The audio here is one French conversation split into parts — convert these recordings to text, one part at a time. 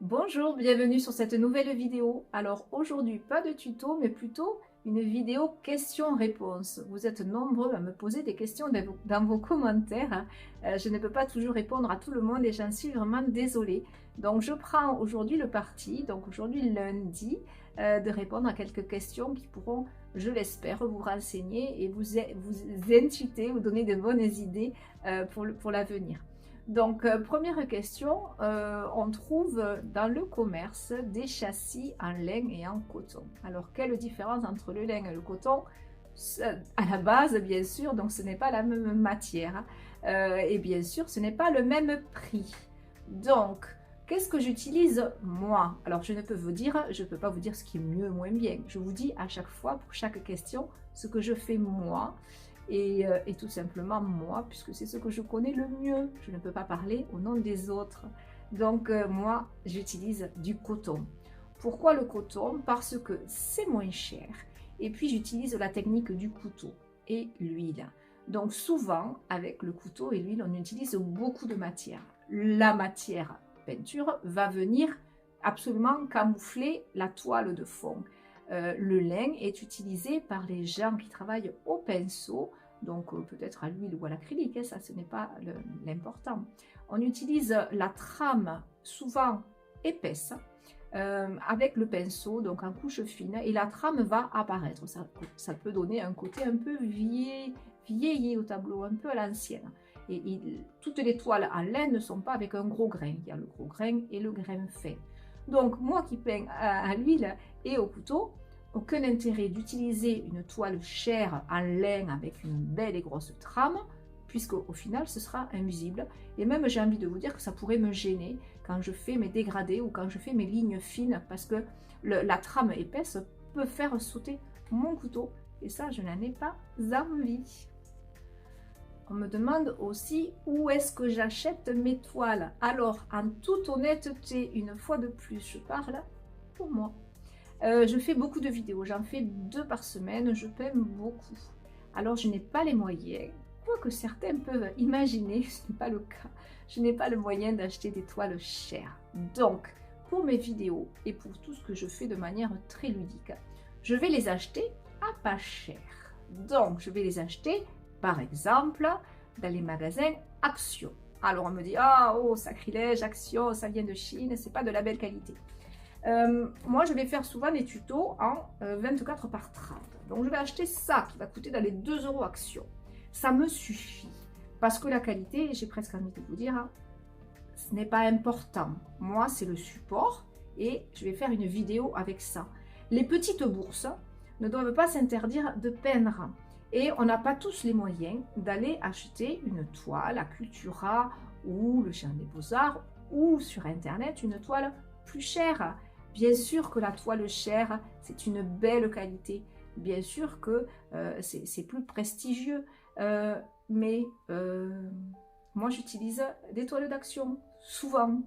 Bonjour, bienvenue sur cette nouvelle vidéo. Alors aujourd'hui, pas de tuto, mais plutôt une vidéo questions-réponses. Vous êtes nombreux à me poser des questions dans vos commentaires. Je ne peux pas toujours répondre à tout le monde et j'en suis vraiment désolée. Donc je prends aujourd'hui le parti, donc aujourd'hui lundi, de répondre à quelques questions qui pourront, je l'espère, vous renseigner et vous inciter, vous donner de bonnes idées pour l'avenir. Donc, première question, on trouve dans le commerce des châssis en laine et en coton. Alors, quelle différence entre le laine et le coton? À la base, bien sûr, donc ce n'est pas la même matière. Et bien sûr, ce n'est pas le même prix. Donc, qu'est-ce que j'utilise moi? Alors, je ne peux pas vous dire ce qui est mieux ou moins bien. Je vous dis à chaque fois, pour chaque question, ce que je fais moi. Et tout simplement moi, puisque c'est ce que je connais le mieux. Je ne peux pas parler au nom des autres. Donc moi, j'utilise du coton. Pourquoi le coton? Parce que c'est moins cher. Et puis j'utilise la technique du couteau et l'huile. Donc souvent, avec le couteau et l'huile, on utilise beaucoup de matière. La matière peinture va venir absolument camoufler la toile de fond. Le lin est utilisé par les gens qui travaillent au pinceau, donc peut-être à l'huile ou à l'acrylique, hein, ça ce n'est pas l'important. On utilise la trame souvent épaisse avec le pinceau, donc en couche fine, et la trame va apparaître. Ça peut donner un côté un peu vieilli au tableau, un peu à l'ancienne. Et toutes les toiles en laine ne sont pas avec un gros grain, il y a le gros grain et le grain fin. Donc, moi qui peins à l'huile et au couteau, aucun intérêt d'utiliser une toile chère en laine avec une belle et grosse trame, puisque au final, ce sera invisible. Et même, j'ai envie de vous dire que ça pourrait me gêner quand je fais mes dégradés ou quand je fais mes lignes fines, parce que la trame épaisse peut faire sauter mon couteau. Et ça, je n'en ai pas envie. On me demande aussi où est-ce que j'achète mes toiles. Alors, en toute honnêteté, une fois de plus, je parle pour moi. Je fais beaucoup de vidéos, j'en fais 2 par semaine, je peins beaucoup. Alors, je n'ai pas les moyens, quoique certains peuvent imaginer, ce n'est pas le cas. Je n'ai pas le moyen d'acheter des toiles chères. Donc, pour mes vidéos et pour tout ce que je fais de manière très ludique, je vais les acheter à pas cher. Donc, je vais les acheter par exemple, dans les magasins Action. Alors on me dit, ah oh sacrilège, Action, ça vient de Chine, c'est pas de la belle qualité. Moi je vais faire souvent des tutos en 24 par 30. Donc je vais acheter ça qui va coûter dans les 2 € Action. Ça me suffit. Parce que la qualité, j'ai presque envie de vous dire, hein, ce n'est pas important. Moi c'est le support et je vais faire une vidéo avec ça. Les petites bourses ne doivent pas s'interdire de peindre. Et on n'a pas tous les moyens d'aller acheter une toile à Cultura ou le Champ des Beaux-Arts ou sur Internet une toile plus chère. Bien sûr que la toile chère, c'est une belle qualité. Bien sûr que c'est plus prestigieux. Mais moi, j'utilise des toiles d'Action, souvent,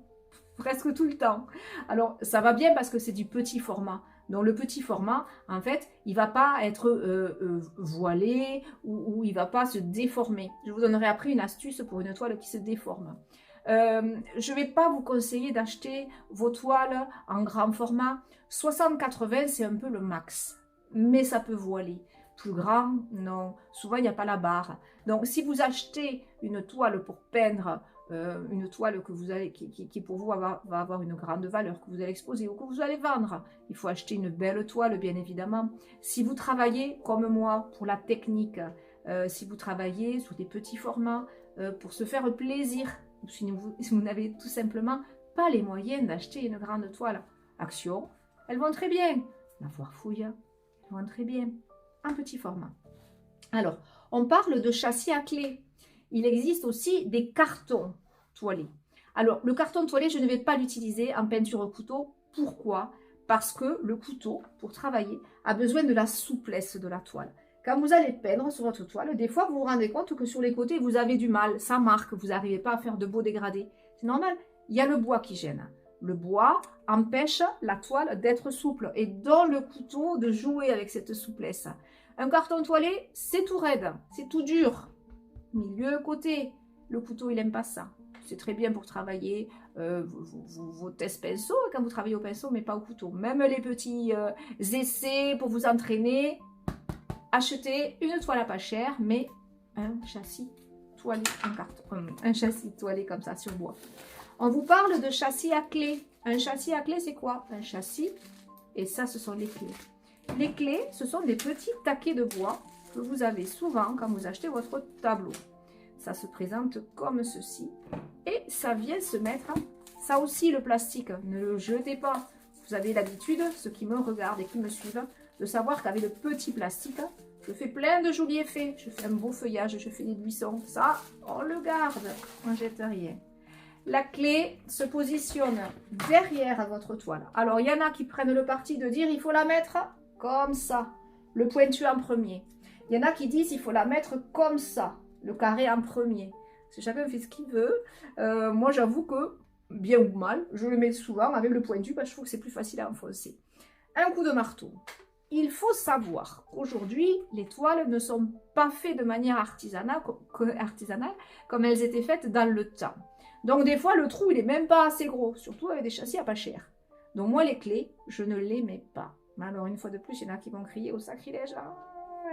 presque tout le temps. Alors, ça va bien parce que c'est du petit format. Donc le petit format, en fait, il ne va pas être voilé ou il ne va pas se déformer. Je vous donnerai après une astuce pour une toile qui se déforme. Je ne vais pas vous conseiller d'acheter vos toiles en grand format. 60-80, c'est un peu le max, mais ça peut voiler. Plus grand, non. Souvent, il n'y a pas la barre. Donc, si vous achetez une toile pour peindre, une toile que vous allez, qui pour vous va avoir une grande valeur, que vous allez exposer ou que vous allez vendre, il faut acheter une belle toile, bien évidemment. Si vous travaillez, comme moi, pour la technique, si vous travaillez sur des petits formats, pour se faire plaisir, si vous n'avez tout simplement pas les moyens d'acheter une grande toile Action, elles vont très bien. La Foire Fouille, elles vont très bien. Un petit format. Alors, on parle de châssis à clé. Il existe aussi des cartons toilés. Alors, le carton toilé, je ne vais pas l'utiliser en peinture au couteau. Pourquoi? Parce que le couteau, pour travailler, a besoin de la souplesse de la toile. Quand vous allez peindre sur votre toile, des fois, vous vous rendez compte que sur les côtés, vous avez du mal. Ça marque, vous n'arrivez pas à faire de beaux dégradés. C'est normal. Il y a le bois qui gêne. Le bois empêche la toile d'être souple et donne le couteau de jouer avec cette souplesse. Un carton toilé, c'est tout raide, c'est tout dur. Milieu, côté, le couteau, il n'aime pas ça. c'est très bien pour travailler vos tests pinceaux, quand vous travaillez au pinceau, mais pas au couteau. Même les petits essais pour vous entraîner, achetez une toile à pas cher, mais un châssis toilé en carton, un châssis toilé comme ça sur bois. On vous parle de châssis à clé. Un châssis à clé, c'est quoi? Un châssis, et ça, ce sont les clés. Les clés, ce sont des petits taquets de bois que vous avez souvent quand vous achetez votre tableau. Ça se présente comme ceci. Et ça vient se mettre, ça aussi le plastique, ne le jetez pas. Vous avez l'habitude, ceux qui me regardent et qui me suivent, de savoir qu'avec le petit plastique, je fais plein de jolis effets. Je fais un beau feuillage, je fais des buissons. Ça, on le garde, on ne jette rien. La clé se positionne derrière votre toile. Alors, il y en a qui prennent le parti de dire il faut la mettre comme ça, le pointu en premier. Il y en a qui disent il faut la mettre comme ça, le carré en premier. Chacun fait ce qu'il veut. Moi, j'avoue que, bien ou mal, je le mets souvent avec le pointu parce que je trouve que c'est plus facile à enfoncer. Un coup de marteau. Il faut savoir qu'aujourd'hui, les toiles ne sont pas faites de manière artisanale comme elles étaient faites dans le temps. Donc, des fois, le trou, il n'est même pas assez gros, surtout avec des châssis à pas cher. Donc, moi, les clés, je ne les mets pas. Mais alors, une fois de plus, il y en a qui vont crier au sacrilège. Ah,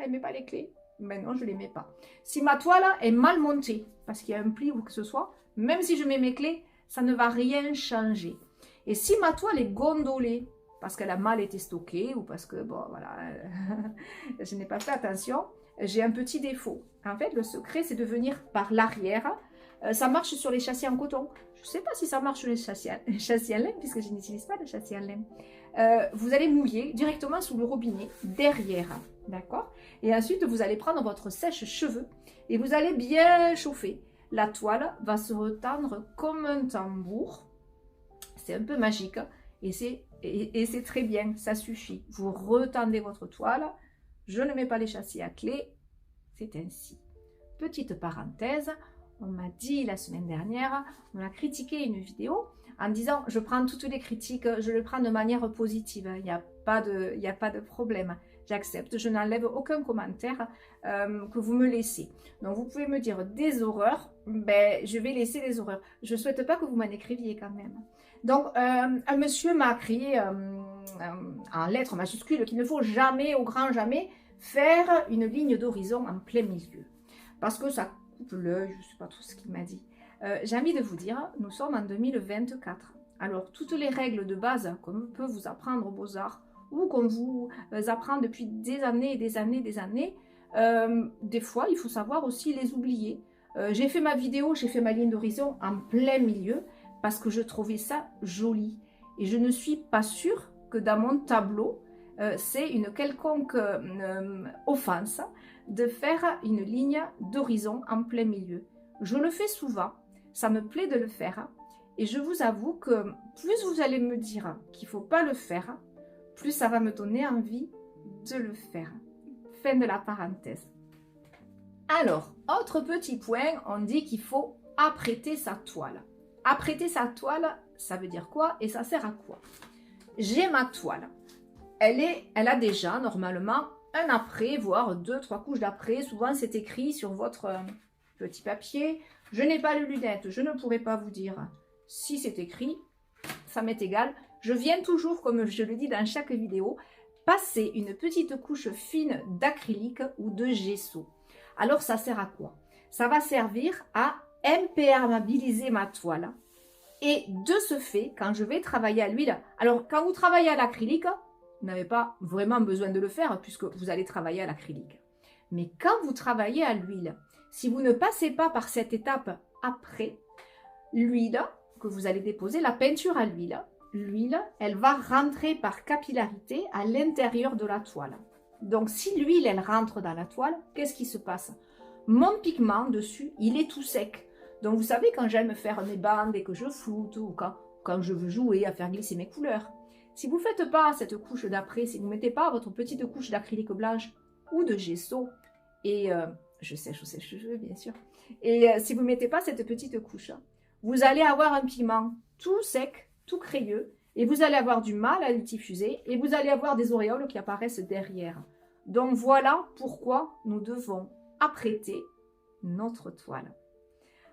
elle ne met pas les clés. Mais non, je ne les mets pas. Si ma toile est mal montée, parce qu'il y a un pli ou que ce soit, même si je mets mes clés, ça ne va rien changer. Et si ma toile est gondolée, parce qu'elle a mal été stockée, ou parce que, bon, voilà, je n'ai pas fait attention, j'ai un petit défaut. En fait, le secret, c'est de venir par l'arrière. Ça marche sur les châssis en coton. Je ne sais pas si ça marche sur les châssis en laine, puisque je n'utilise pas de châssis en laine. Vous allez mouiller directement sous le robinet, derrière, d'accord? Et ensuite, vous allez prendre votre sèche-cheveux et vous allez bien chauffer. La toile va se retendre comme un tambour. C'est un peu magique et c'est très bien, ça suffit. Vous retendez votre toile. Je ne mets pas les châssis à clé, c'est ainsi. Petite parenthèse, on m'a dit la semaine dernière, on a critiqué une vidéo en disant je prends toutes les critiques, je le prends de manière positive, il n'y a pas de problème. J'accepte, je n'enlève aucun commentaire que vous me laissez. Donc vous pouvez me dire des horreurs, ben je vais laisser les horreurs. Je ne souhaite pas que vous m'en écriviez quand même. Donc un monsieur m'a écrit en lettres majuscules qu'il ne faut jamais, au grand jamais, faire une ligne d'horizon en plein milieu. Parce que ça coupe l'œil, je ne sais pas tout ce qu'il m'a dit. J'ai envie de vous dire, nous sommes en 2024. Alors toutes les règles de base qu'on peut vous apprendre aux Beaux-Arts, ou qu'on vous apprend depuis des années et des années et des années, des fois, il faut savoir aussi les oublier. J'ai fait ma vidéo, j'ai fait ma ligne d'horizon en plein milieu parce que je trouvais ça joli. Et je ne suis pas sûre que dans mon tableau, c'est une quelconque offense de faire une ligne d'horizon en plein milieu. Je le fais souvent, ça me plaît de le faire. Et je vous avoue que plus vous allez me dire qu'il ne faut pas le faire, plus ça va me donner envie de le faire. Fin de la parenthèse. Alors, autre petit point, on dit qu'il faut apprêter sa toile. Apprêter sa toile, ça veut dire quoi et ça sert à quoi? J'ai ma toile. Elle a déjà normalement un après, voire 2-3 couches d'après. Souvent, c'est écrit sur votre petit papier. Je n'ai pas de lunettes, je ne pourrais pas vous dire si c'est écrit. Ça m'est égal. Je viens toujours, comme je le dis dans chaque vidéo, passer une petite couche fine d'acrylique ou de gesso. Alors, ça sert à quoi? Ça va servir à imperméabiliser ma toile. Et de ce fait, quand je vais travailler à l'huile, alors quand vous travaillez à l'acrylique, vous n'avez pas vraiment besoin de le faire puisque vous allez travailler à l'acrylique. Mais quand vous travaillez à l'huile, si vous ne passez pas par cette étape après, l'huile que vous allez déposer, la peinture à l'huile, elle va rentrer par capillarité à l'intérieur de la toile. Donc, si l'huile, elle rentre dans la toile, qu'est-ce qui se passe? Mon pigment dessus, il est tout sec. Donc, vous savez, quand j'aime faire mes bandes et que je floute, ou quand je veux jouer à faire glisser mes couleurs, si vous ne faites pas cette couche d'après, si vous ne mettez pas votre petite couche d'acrylique blanche ou de gesso, et je sèche bien sûr, et si vous ne mettez pas cette petite couche, vous allez avoir un pigment tout sec, tout crayeux, et vous allez avoir du mal à le diffuser, et vous allez avoir des auréoles qui apparaissent derrière. Donc voilà pourquoi nous devons apprêter notre toile.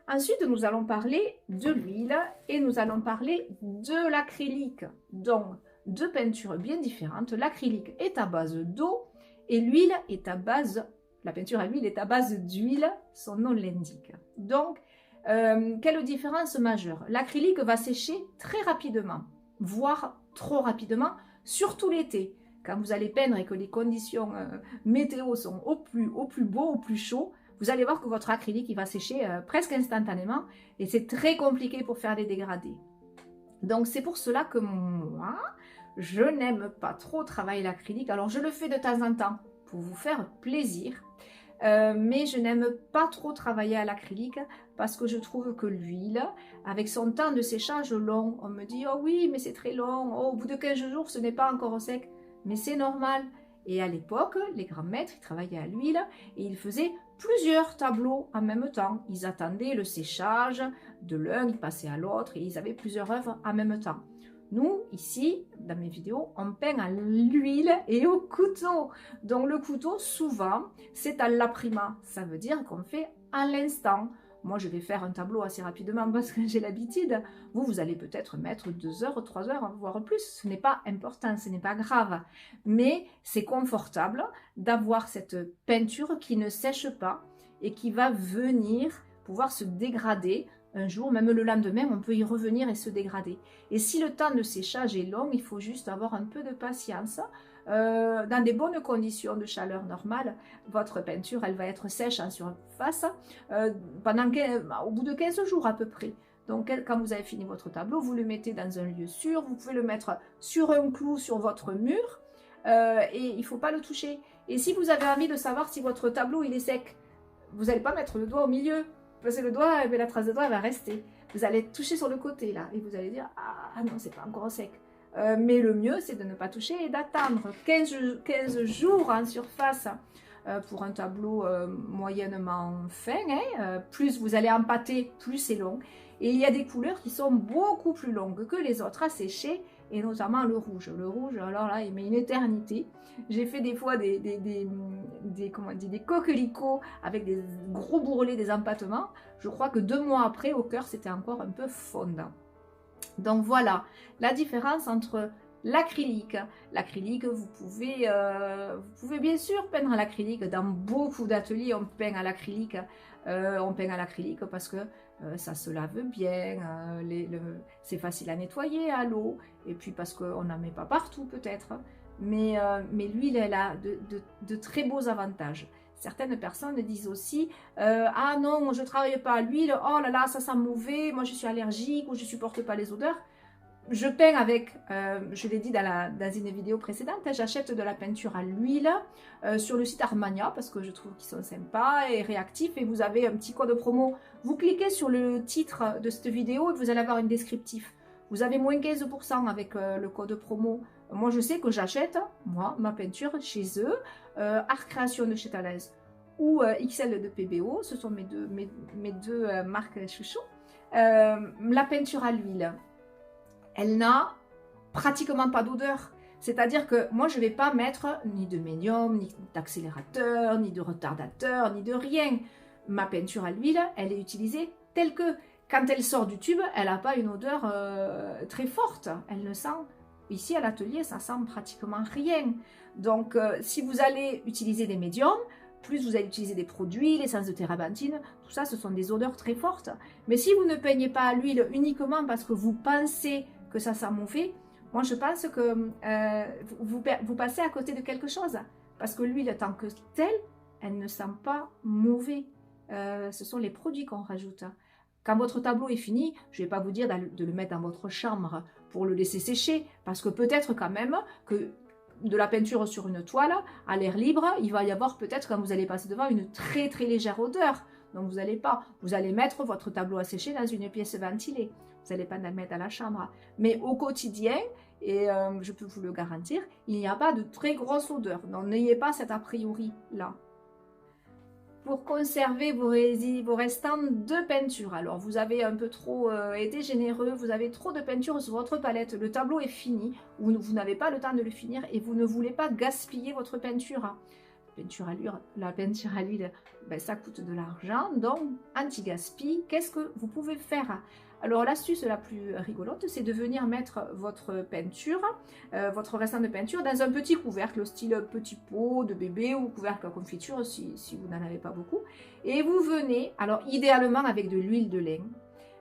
Ensuite, nous allons parler de l'huile et nous allons parler de l'acrylique. Donc, deux peintures bien différentes. L'acrylique est à base d'eau et l'huile est à base, la peinture à l'huile est à base d'huile, son nom l'indique. Donc, quelle différence majeure? L'acrylique va sécher très rapidement, voire trop rapidement, surtout l'été. Quand vous allez peindre et que les conditions météo sont au plus beau, au plus chaud, vous allez voir que votre acrylique il va sécher presque instantanément et c'est très compliqué pour faire des dégradés. Donc c'est pour cela que moi, je n'aime pas trop travailler l'acrylique. Alors je le fais de temps en temps pour vous faire plaisir, mais je n'aime pas trop travailler à l'acrylique parce que je trouve que l'huile, avec son temps de séchage long, on me dit « Oh oui, mais c'est très long, oh, au bout de 15 jours, ce n'est pas encore sec. » Mais c'est normal. Et à l'époque, les grands maîtres, ils travaillaient à l'huile et ils faisaient plusieurs tableaux en même temps. Ils attendaient le séchage de l'un, ils passaient à l'autre et ils avaient plusieurs œuvres en même temps. Nous, ici, dans mes vidéos, on peint à l'huile et au couteau. Donc le couteau, souvent, c'est à l'aprima. Ça veut dire qu'on fait à l'instant. Moi, je vais faire un tableau assez rapidement parce que j'ai l'habitude. Vous allez peut-être mettre 2 heures, 3 heures, voire plus. Ce n'est pas important, ce n'est pas grave. Mais c'est confortable d'avoir cette peinture qui ne sèche pas et qui va venir pouvoir se dégrader un jour. Même le lendemain, on peut y revenir et se dégrader. Et si le temps de séchage est long, il faut juste avoir un peu de patience. Dans des bonnes conditions de chaleur normale, votre peinture elle va être sèche en surface au bout de 15 jours à peu près. Donc quand vous avez fini votre tableau, vous le mettez dans un lieu sûr, vous pouvez le mettre sur un clou sur votre mur et il ne faut pas le toucher. Et si vous avez envie de savoir si votre tableau il est sec, vous n'allez pas mettre le doigt au milieu, parce que le doigt, la trace de doigt elle va rester. Vous allez toucher sur le côté là et vous allez dire « Ah non, c'est pas encore sec ». Mais le mieux, c'est de ne pas toucher et d'attendre 15 jours en surface pour un tableau moyennement fin. Plus vous allez empâter, plus c'est long. Et il y a des couleurs qui sont beaucoup plus longues que les autres à sécher, et notamment le rouge. Le rouge, alors là, il met une éternité. J'ai fait des fois des coquelicots avec des gros bourrelets, des empâtements. Je crois que 2 mois après, au cœur, c'était encore un peu fondant. Donc voilà la différence entre l'acrylique. L'acrylique, vous pouvez bien sûr peindre à l'acrylique. Dans beaucoup d'ateliers, on peint à l'acrylique. Parce que ça se lave bien, c'est facile à nettoyer à l'eau, et puis parce qu'on n'en met pas partout peut-être. Mais l'huile, elle a de très beaux avantages. Certaines personnes disent aussi ah non, moi je ne travaille pas à l'huile, oh là là, ça sent mauvais, moi je suis allergique ou je ne supporte pas les odeurs. Je peins avec, je l'ai dit dans une vidéo précédente, j'achète de la peinture à l'huile sur le site Armania parce que je trouve qu'ils sont sympas et réactifs, et vous avez un petit code promo. Vous cliquez sur le titre de cette vidéo et vous allez avoir un descriptif. Vous avez moins 15% avec le code promo. Moi, je sais que j'achète, moi, ma peinture chez eux, Art Création de chez Thalès ou XL de PBO, ce sont mes deux marques chouchou. La peinture à l'huile, elle n'a pratiquement pas d'odeur. C'est-à-dire que moi, je ne vais pas mettre ni de médium, ni d'accélérateur, ni de retardateur, ni de rien. Ma peinture à l'huile, elle est utilisée telle que. Quand elle sort du tube, elle n'a pas une odeur très forte. Elle ne sent, ici à l'atelier, ça sent pratiquement rien. Donc, si vous allez utiliser des médiums, plus vous allez utiliser des produits, l'essence de térébenthine, tout ça, ce sont des odeurs très fortes. Mais si vous ne peignez pas à l'huile uniquement parce que vous pensez que ça sent mauvais, moi je pense que vous passez à côté de quelque chose. Parce que l'huile, tant que telle, elle ne sent pas mauvais. Ce sont les produits qu'on rajoute. Quand votre tableau est fini, je ne vais pas vous dire de le mettre dans votre chambre pour le laisser sécher, parce que peut-être quand même que de la peinture sur une toile, à l'air libre, il va y avoir peut-être, quand vous allez passer devant, une très très légère odeur. Donc vous n'allez pas. Vous allez mettre votre tableau à sécher dans une pièce ventilée. Vous n'allez pas le mettre dans la chambre. Mais au quotidien, et je peux vous le garantir, il n'y a pas de très grosse odeur. Donc n'ayez pas cet a priori là. Pour conserver vos restants de peinture. Alors, vous avez un peu trop été généreux, vous avez trop de peinture sur votre palette, le tableau est fini, ou vous n'avez pas le temps de le finir et vous ne voulez pas gaspiller votre peinture. la peinture à l'huile, ben, ça coûte de l'argent, donc anti-gaspi, qu'est-ce que vous pouvez faire? Alors l'astuce la plus rigolote, c'est de venir mettre votre peinture, votre restant de peinture dans un petit couvercle, au style petit pot de bébé ou couvercle à confiture si vous n'en avez pas beaucoup. Et vous venez, alors idéalement avec de l'huile de lin,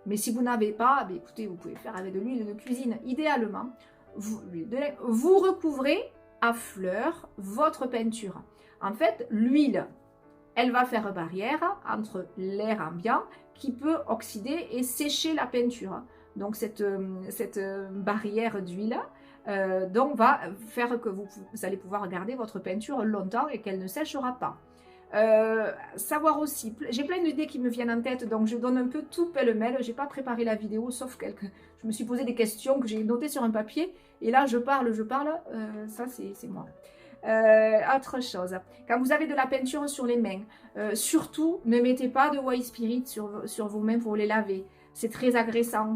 mais si vous n'avez pas, ben, écoutez, vous pouvez faire avec de l'huile de cuisine. Idéalement, vous recouvrez à fleur votre peinture. En fait, l'huile, elle va faire barrière entre l'air ambiant qui peut oxyder et sécher la peinture. Donc cette barrière d'huile donc va faire que vous allez pouvoir garder votre peinture longtemps et qu'elle ne séchera pas. Savoir aussi, j'ai plein d'idées qui me viennent en tête, donc je donne un peu tout pêle-mêle. J'ai pas préparé la vidéo, sauf quelques. Je me suis posé des questions que j'ai notées sur un papier, et là je parle, ça c'est moi. Autre chose, quand vous avez de la peinture sur les mains, surtout ne mettez pas de white spirit sur vos mains pour les laver. C'est très agressant,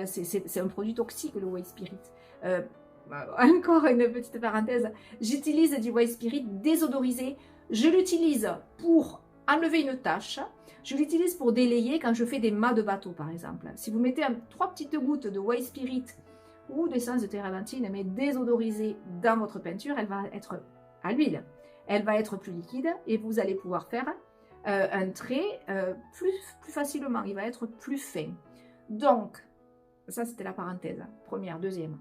c'est un produit toxique le white spirit. Encore une petite parenthèse, j'utilise du white spirit désodorisé. Je l'utilise pour enlever une tache, je l'utilise pour délayer quand je fais des mâts de bateau par exemple. Si vous mettez 3 petites gouttes de white spirit ou d'essence de térébenthine, mais désodorisée dans votre peinture, elle va être à l'huile. Elle va être plus liquide et vous allez pouvoir faire un trait plus facilement, il va être plus fin. Donc, ça c'était la parenthèse, première, deuxième.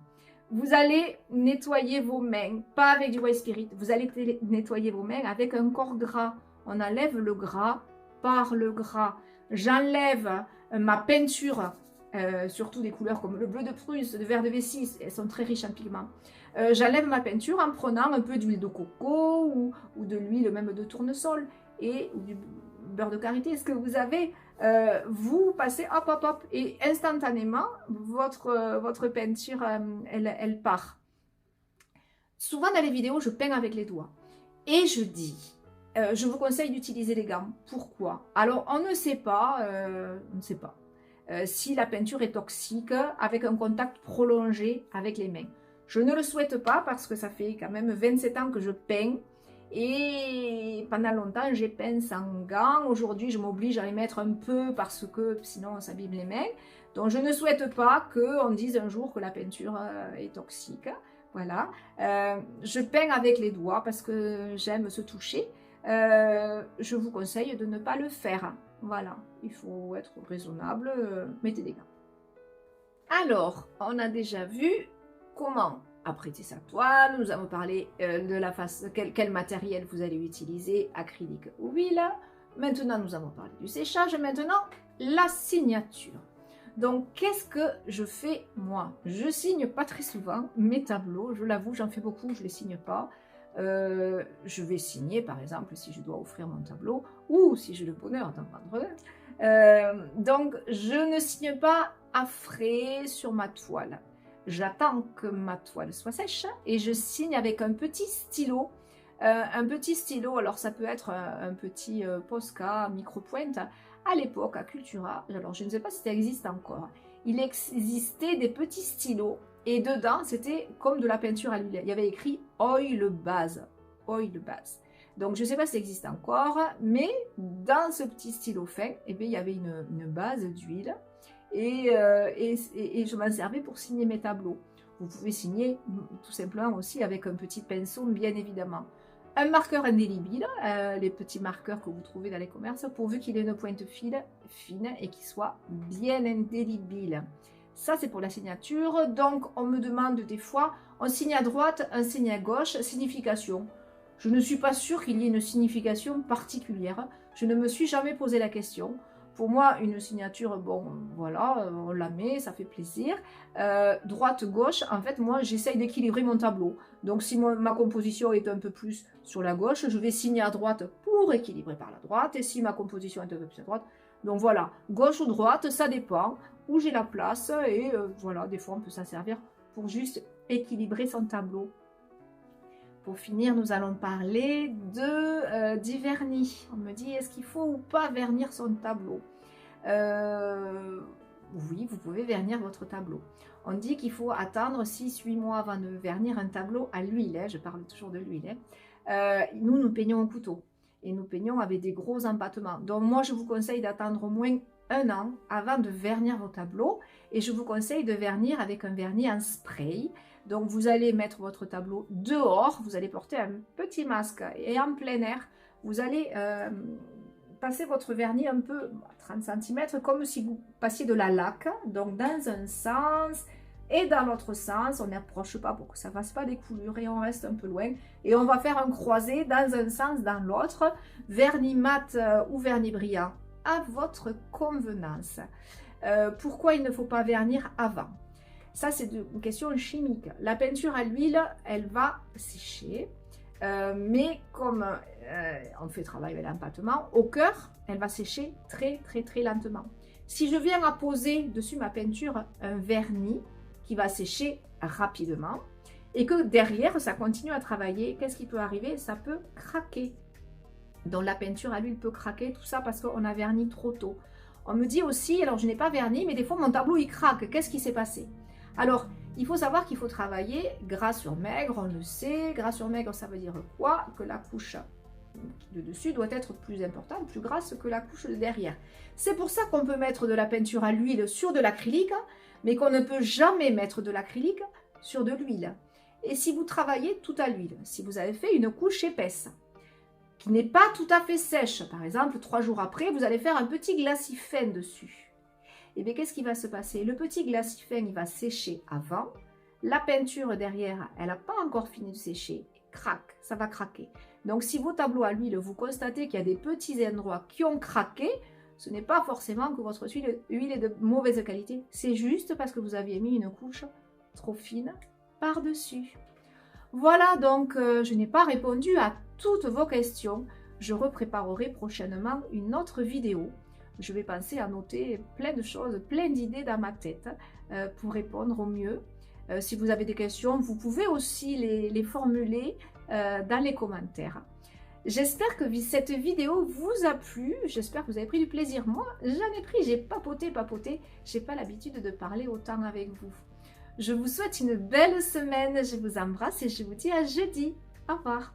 Vous allez nettoyer vos mains, pas avec du white spirit, vous allez nettoyer vos mains avec un corps gras. On enlève le gras par le gras. J'enlève ma peinture, surtout des couleurs comme le bleu de Prusse, le vert de vessie, elles sont très riches en pigments. J'enlève ma peinture en prenant un peu d'huile de coco ou de l'huile même de tournesol ou du beurre de karité, ce que vous avez. Vous passez hop et instantanément votre peinture elle part. Souvent dans les vidéos je peins avec les doigts et je dis je vous conseille d'utiliser les gants. Pourquoi? Alors on ne sait pas si la peinture est toxique avec un contact prolongé avec les mains. Je ne le souhaite pas parce que ça fait quand même 27 ans que je peins. Et pendant longtemps, j'ai peint sans gants. Aujourd'hui, je m'oblige à les mettre un peu parce que sinon, on s'abîme les mains. Donc, je ne souhaite pas qu'on dise un jour que la peinture est toxique. Voilà. Je peins avec les doigts parce que j'aime se toucher. Je vous conseille de ne pas le faire. Voilà. Il faut être raisonnable. Mettez des gants. Alors, on a déjà vu comment apprêter sa toile, nous avons parlé de la face, quel matériel vous allez utiliser, acrylique ou huile. Maintenant, nous avons parlé du séchage. Maintenant, la signature. Donc, qu'est-ce que je fais moi? Je signe pas très souvent mes tableaux, je l'avoue, j'en fais beaucoup, je les signe pas. Je vais signer, par exemple, si je dois offrir mon tableau ou si j'ai le bonheur d'en vendre un. Donc, je ne signe pas à frais sur ma toile. J'attends que ma toile soit sèche et je signe avec un petit stylo. Alors ça peut être un petit Posca micro-pointe. À l'époque, à Cultura, alors je ne sais pas si ça existe encore, il existait des petits stylos et dedans, c'était comme de la peinture à l'huile. Il y avait écrit Oil Base. Oil Base. Donc je ne sais pas si ça existe encore, mais dans ce petit stylo fin, eh bien, il y avait une base d'huile. Et je m'en servais pour signer mes tableaux. Vous pouvez signer tout simplement aussi avec un petit pinceau, bien évidemment. Un marqueur indélébile, les petits marqueurs que vous trouvez dans les commerces, pourvu qu'il ait une pointe fine et qu'il soit bien indélébile. Ça, c'est pour la signature. Donc, on me demande des fois, on signe à droite, un signe à gauche, signification. Je ne suis pas sûre qu'il y ait une signification particulière. Je ne me suis jamais posé la question. Pour moi, une signature, bon, voilà, on la met, ça fait plaisir. Droite-gauche, en fait, moi, j'essaye d'équilibrer mon tableau. Donc, si ma composition est un peu plus sur la gauche, je vais signer à droite pour équilibrer par la droite. Et si ma composition est un peu plus à droite, donc voilà, gauche ou droite, ça dépend où j'ai la place. Et voilà, des fois, on peut s'en servir pour juste équilibrer son tableau. Pour finir, nous allons parler du vernis. On me dit, est-ce qu'il faut ou pas vernir son tableau? Oui, vous pouvez vernir votre tableau. On dit qu'il faut attendre 6-8 mois avant de vernir un tableau à l'huile. Je parle toujours de l'huile. nous peignons au couteau. Et nous peignons avec des gros empattements. Donc moi, je vous conseille d'attendre au moins 1 an avant de vernir vos tableaux. Et je vous conseille de vernir avec un vernis en spray. Donc vous allez mettre votre tableau dehors. Vous allez porter un petit masque. Et en plein air, vous allez passer votre vernis un peu, 30 cm, comme si vous passiez de la laque. Donc dans un sens et dans l'autre sens. On n'approche pas pour que ça ne fasse pas des coulures et on reste un peu loin. Et on va faire un croisé dans un sens, dans l'autre. Vernis mat ou vernis brillant à votre convenance. Pourquoi il ne faut pas vernir avant? Ça, c'est une question chimique. La peinture à l'huile, elle va sécher. Mais comme on fait travail avec l'empattement, au cœur, elle va sécher très lentement. Si je viens à poser dessus ma peinture un vernis qui va sécher rapidement et que derrière ça continue à travailler, qu'est-ce qui peut arriver? Ça peut craquer. Donc la peinture à l'huile peut craquer, tout ça parce qu'on a verni trop tôt. On me dit aussi, alors je n'ai pas verni, mais des fois mon tableau il craque. Qu'est-ce qui s'est passé? Alors, il faut savoir qu'il faut travailler gras sur maigre, on le sait. Gras sur maigre, ça veut dire quoi? Que la couche de dessus doit être plus importante, plus grasse que la couche de derrière. C'est pour ça qu'on peut mettre de la peinture à l'huile sur de l'acrylique, mais qu'on ne peut jamais mettre de l'acrylique sur de l'huile. Et si vous travaillez tout à l'huile, si vous avez fait une couche épaisse, qui n'est pas tout à fait sèche, par exemple 3 jours après, vous allez faire un petit glacis fin dessus. Et bien qu'est-ce qui va se passer? Le petit glacis fin, il va sécher avant. La peinture derrière, elle n'a pas encore fini de sécher. Crac, ça va craquer. Donc si vos tableaux à l'huile, vous constatez qu'il y a des petits endroits qui ont craqué, ce n'est pas forcément que votre huile est de mauvaise qualité. C'est juste parce que vous aviez mis une couche trop fine par-dessus. Voilà, donc je n'ai pas répondu à toutes vos questions. Je repréparerai prochainement une autre vidéo. Je vais penser à noter plein de choses, plein d'idées dans ma tête pour répondre au mieux. Si vous avez des questions, vous pouvez aussi les formuler dans les commentaires. J'espère que cette vidéo vous a plu. J'espère que vous avez pris du plaisir. Moi, j'en ai pris, j'ai papoté. J'ai pas l'habitude de parler autant avec vous. Je vous souhaite une belle semaine. Je vous embrasse et je vous dis à jeudi. Au revoir.